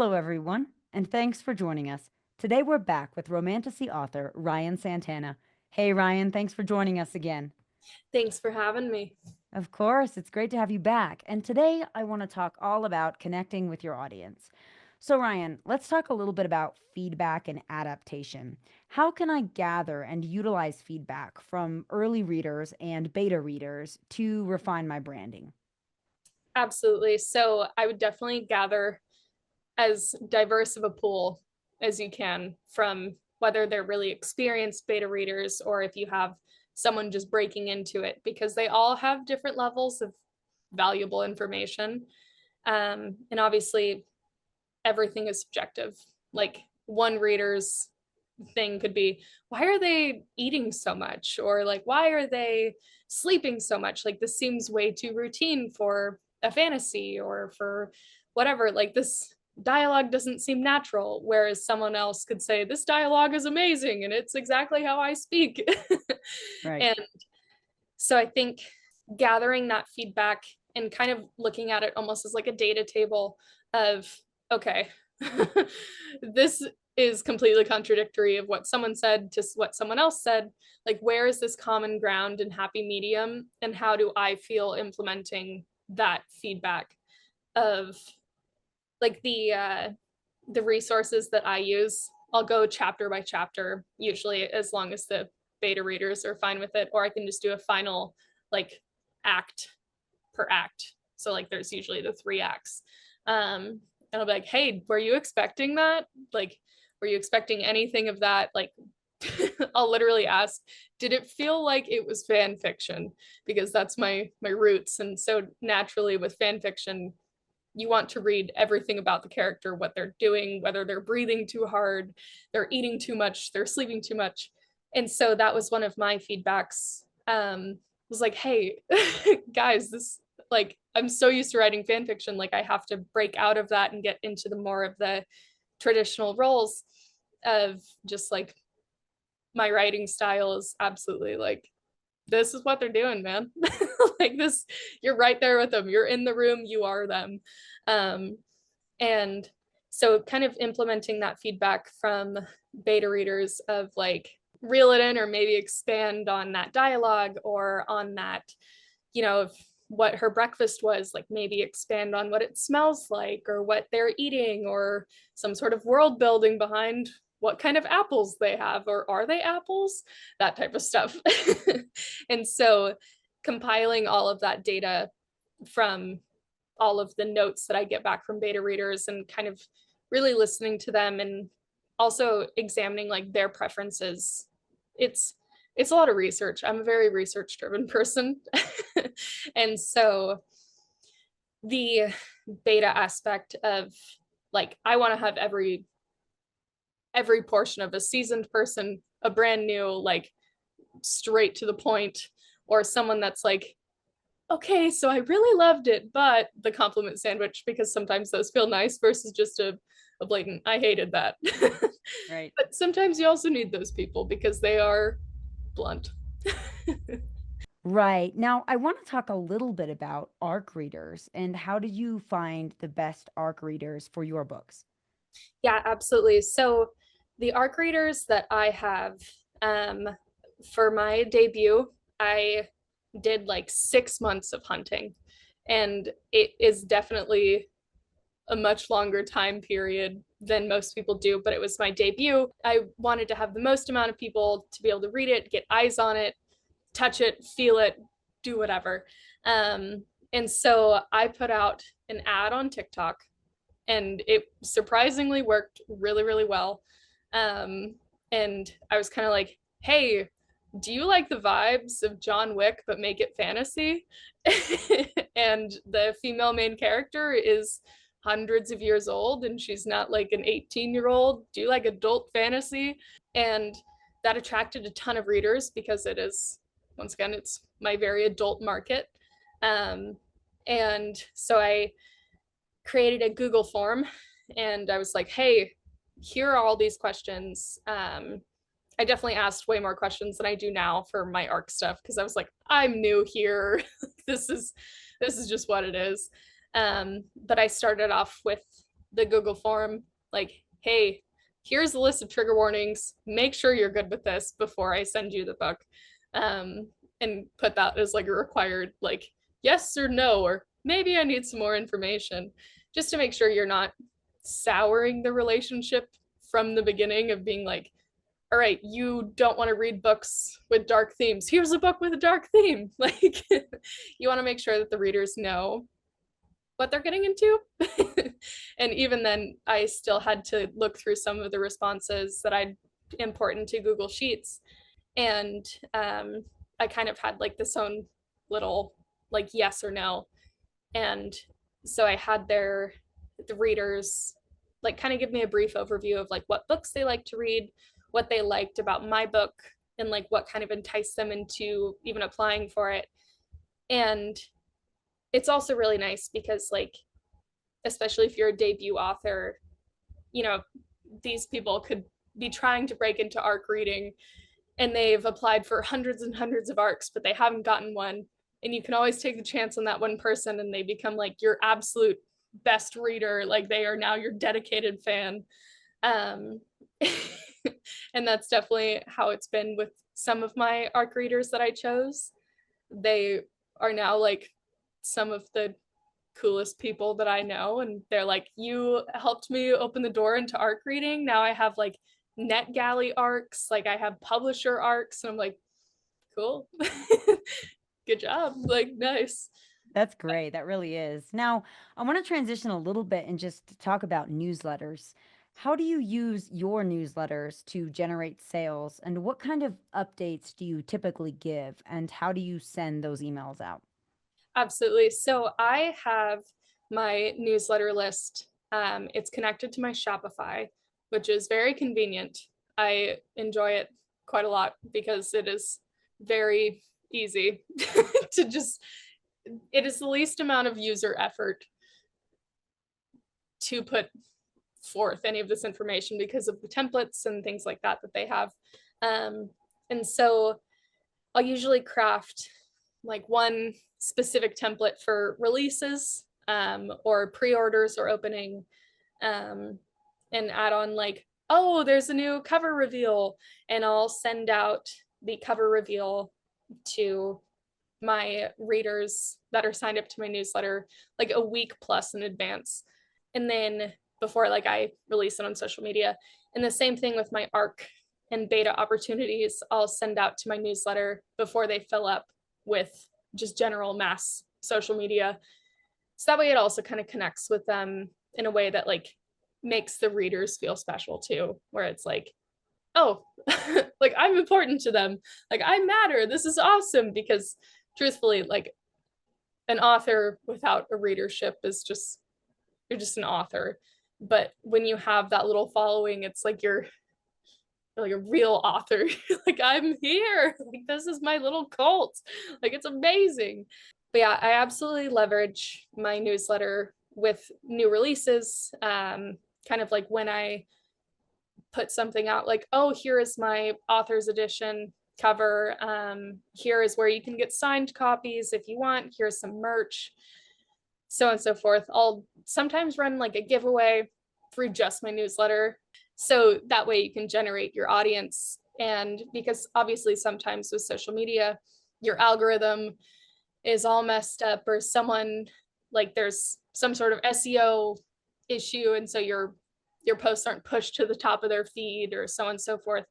Hello, everyone, and thanks for joining us. Today we're back with romantasy author Ryen Santana. Hey, Ryen, thanks for joining us again. Thanks for having me. Of course, it's great to have you back. And today I want to talk all about connecting with your audience. So, Ryen, let's talk a little bit about feedback and adaptation. How can I gather and utilize feedback from early readers and beta readers to refine my branding? Absolutely. So I would definitely gather as diverse of a pool as you can from whether they're really experienced beta readers or if you have someone just breaking into it, because they all have different levels of valuable information. And obviously, everything is subjective. Like one reader's thing could be, why are they eating so much? Or like, why are they sleeping so much? Like, this seems way too routine for a fantasy or for whatever. Like, this dialogue doesn't seem natural. Whereas someone else could say, this dialogue is amazing and it's exactly how I speak. Right. And so I think gathering that feedback and kind of looking at it almost as like a data table of, okay, this is completely contradictory of what someone said to what someone else said. Like, where is this common ground and happy medium? And how do I feel implementing that feedback of like the resources that I use? I'll go chapter by chapter, usually, as long as the beta readers are fine with it, or I can just do a final like act per act. So like there's usually the 3 acts. And I'll be like, hey, were you expecting that? Like, were you expecting anything of that? Like, I'll literally ask, did it feel like it was fan fiction? Because that's my roots. And so naturally with fan fiction, you want to read everything about the character, what they're doing, whether they're breathing too hard, they're eating too much, they're sleeping too much. And so that was one of my feedbacks. Was like, hey, guys, this, like, I'm so used to writing fan fiction, like I have to break out of that and get into the more of the traditional roles of just like my writing style is absolutely like, this is what they're doing, man. Like this, you're right there with them. You're in the room, you are them. Um, and so kind of implementing that feedback from beta readers of like reel it in or maybe expand on that dialogue or on that, if what her breakfast was, like maybe expand on what it smells like or what they're eating or some sort of world building behind what kind of apples they have or are they apples, that type of stuff. And so compiling all of that data from all of the notes that I get back from beta readers and kind of really listening to them and also examining like their preferences. It's a lot of research. I'm a very research driven person. And so the beta aspect of like I want to have every portion of a seasoned person, a brand new, like straight to the point, or someone that's like, okay, so I really loved it, but the compliment sandwich, because sometimes those feel nice versus just a blatant, I hated that. Right. But sometimes you also need those people because they are blunt. Right. Now, I want to talk a little bit about ARC readers and how did you find the best ARC readers for your books? Yeah, absolutely. So the arc readers that I have, um, for my debut, I did like 6 months of hunting, and it is definitely a much longer time period than most people do, but it was my debut. I wanted to have the most amount of people to be able to read it, get eyes on it, touch it, feel it, do whatever. And so I put out an ad on TikTok, and it surprisingly worked really, really well. Um, and I was kind of like, hey, do you like the vibes of John Wick but make it fantasy? And the female main character is hundreds of years old and she's not like an 18-year-old. Do you like adult fantasy? And that attracted a ton of readers because it is, once again, it's my very adult market. Um, and so I created a Google form and I was like, hey, here are all these questions. I definitely asked way more questions than I do now for my ARC stuff because I was like, I'm new here. this is this is just what it is. But I started off with the Google form, like, hey, here's a list of trigger warnings. Make sure you're good with this before I send you the book. Um, and put that as like a required, like, yes or no, or maybe I need some more information, just to make sure you're not souring the relationship from the beginning of being like, all right, you don't want to read books with dark themes. Here's a book with a dark theme. Like, you want to make sure that the readers know what they're getting into. And even then, I still had to look through some of the responses that I'd import into Google Sheets. And I kind of had like this own little like yes or no. And so I had the readers like kind of give me a brief overview of like what books they like to read, what they liked about my book, and like what kind of enticed them into even applying for it. And it's also really nice because like, especially if you're a debut author, you know, these people could be trying to break into ARC reading and they've applied for hundreds and hundreds of ARCs, but they haven't gotten one. And you can always take the chance on that one person and they become like your absolute best reader. Like they are now your dedicated fan. Um, and that's definitely how it's been with some of my ARC readers that I chose. They are now like some of the coolest people that I know. And they're like, you helped me open the door into ARC reading. Now I have like NetGalley ARCs, like I have publisher ARCs. And I'm like, cool. Good job. Like, nice. That's great. That really is. Now, I want to transition a little bit and just talk about newsletters. How do you use your newsletters to generate sales, and what kind of updates do you typically give, and how do you send those emails out? Absolutely. So I have my newsletter list. It's connected to my Shopify, which is very convenient. I enjoy it quite a lot because it is very easy to just, it is the least amount of user effort to put forth any of this information because of the templates and things like that that they have. Um, and so I'll usually craft like one specific template for releases or pre-orders or opening, um, and add on like, oh, there's a new cover reveal, and I'll send out the cover reveal to my readers that are signed up to my newsletter like a week plus in advance. And then before like I release it on social media. And the same thing with my ARC and beta opportunities, I'll send out to my newsletter before they fill up with just general mass social media. So that way it also kind of connects with them in a way that like makes the readers feel special too, where it's like, oh, like I'm important to them. Like I matter. This is awesome. Because truthfully, like an author without a readership is just, you're just an author. But when you have that little following, it's like you're like a real author. Like I'm here. Like this is my little cult. Like it's amazing. But yeah, I absolutely leverage my newsletter with new releases. Kind of like when I put something out, like, oh, here is my author's edition cover. Here is where you can get signed copies if you want. Here's some merch, so on and so forth. I'll sometimes run like a giveaway through just my newsletter. So that way you can generate your audience. And because obviously sometimes with social media, your algorithm is all messed up, or someone like there's some sort of SEO issue. And so your posts aren't pushed to the top of their feed or so on and so forth.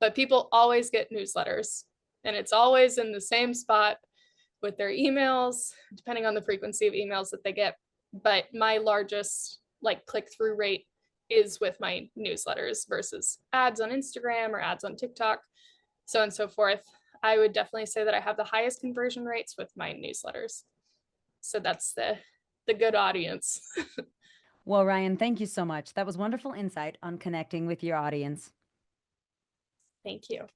But people always get newsletters and it's always in the same spot with their emails, depending on the frequency of emails that they get. But my largest like click through rate is with my newsletters versus ads on Instagram or ads on TikTok, so on and so forth. I would definitely say that I have the highest conversion rates with my newsletters. So that's the good audience. Well, Ryan, thank you so much. That was wonderful insight on connecting with your audience. Thank you.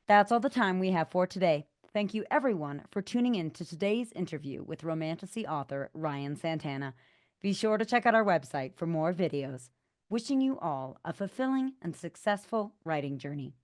That's all the time we have for today. Thank you, everyone, for tuning in to today's interview with romantasy author Ryen Santana. Be sure to check out our website for more videos. Wishing you all a fulfilling and successful writing journey.